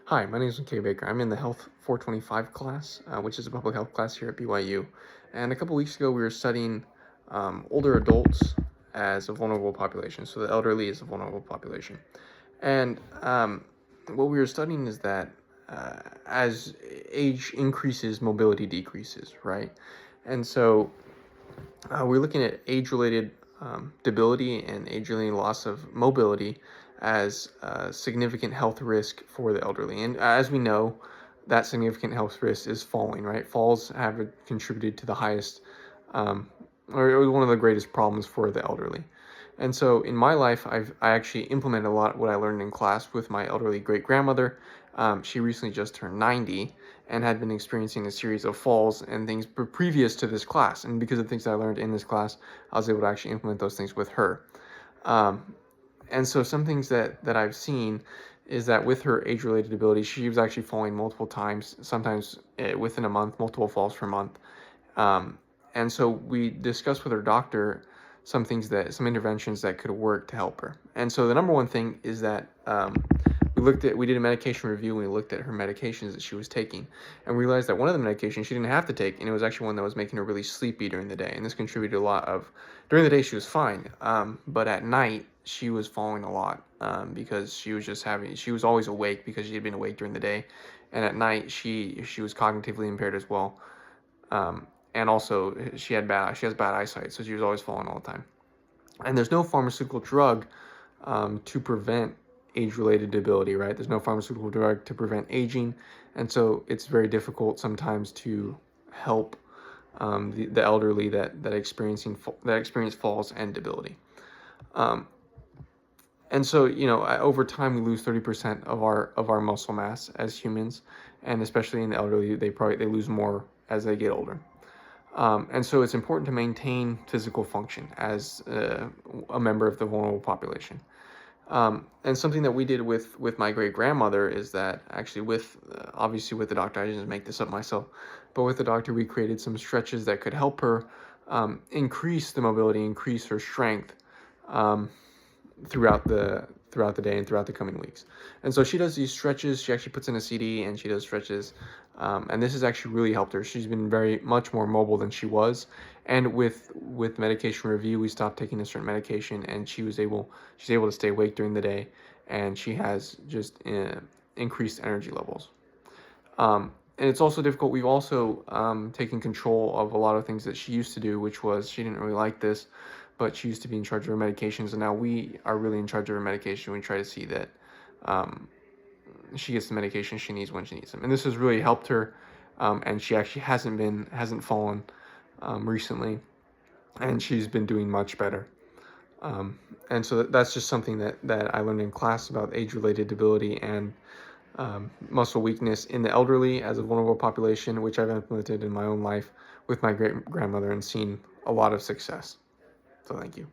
Hi, my name is McKay. I'm in the Health 425 class, which is a public health class here at BYU. And a couple weeks ago, we were studying older adults as a vulnerable population. So the elderly is a vulnerable population. And what we were studying is that as age increases, mobility decreases, right? And so we're looking at age-related debility and age-related loss of mobility as a significant health risk for the elderly. And as we know, that significant health risk is falling, right? Falls have contributed to the highest, or one of the greatest problems for the elderly. And so in my life, I actually implemented a lot of what I learned in class with my elderly great-grandmother. She recently just turned 90 and had been experiencing a series of falls and things previous to this class. And because of things that I learned in this class, I was able to actually implement those things with her. And so some things that I've seen is that with her age-related ability, she was actually falling multiple times, sometimes within a month, multiple falls per month. And so we discussed with her doctor some interventions that could work to help her. And so the number one thing is that we did a medication review and we looked at her medications that she was taking, and we realized that one of the medications she didn't have to take, and it was actually one that was making her really sleepy during the day. And this contributed a lot of, during the day she was fine, but at night she was falling a lot because she was always awake because she had been awake during the day, and at night she was cognitively impaired as well. And also she has bad eyesight, so she was always falling all the time. And there's no pharmaceutical drug to prevent age-related debility, right? There's no pharmaceutical drug to prevent aging, and so it's very difficult sometimes to help the elderly that experience falls and debility. And so, over time we lose 30% of our muscle mass as humans, and especially in the elderly, they lose more as they get older. And so it's important to maintain physical function as a member of the vulnerable population. And something that we did with my great grandmother is that actually obviously with the doctor, I didn't make this up myself, but with the doctor, we created some stretches that could help her increase the mobility, increase her strength throughout the day and throughout the coming weeks. And so she does these stretches. She actually puts in a CD and she does stretches. And this has actually really helped her. She's been very much more mobile than she was. And with medication review, we stopped taking a certain medication, and she's able to stay awake during the day, and she has just increased energy levels. And it's also difficult. We've also taken control of a lot of things that she used to do, which was she didn't really like this, but she used to be in charge of her medications, and now we are really in charge of her medication. We try to see that she gets the medication she needs when she needs them, and this has really helped her. And she actually hasn't fallen recently, and she's been doing much better. And so that's just something that I learned in class about age-related debility and muscle weakness in the elderly as a vulnerable population, which I've implemented in my own life with my great grandmother and seen a lot of success. So thank you.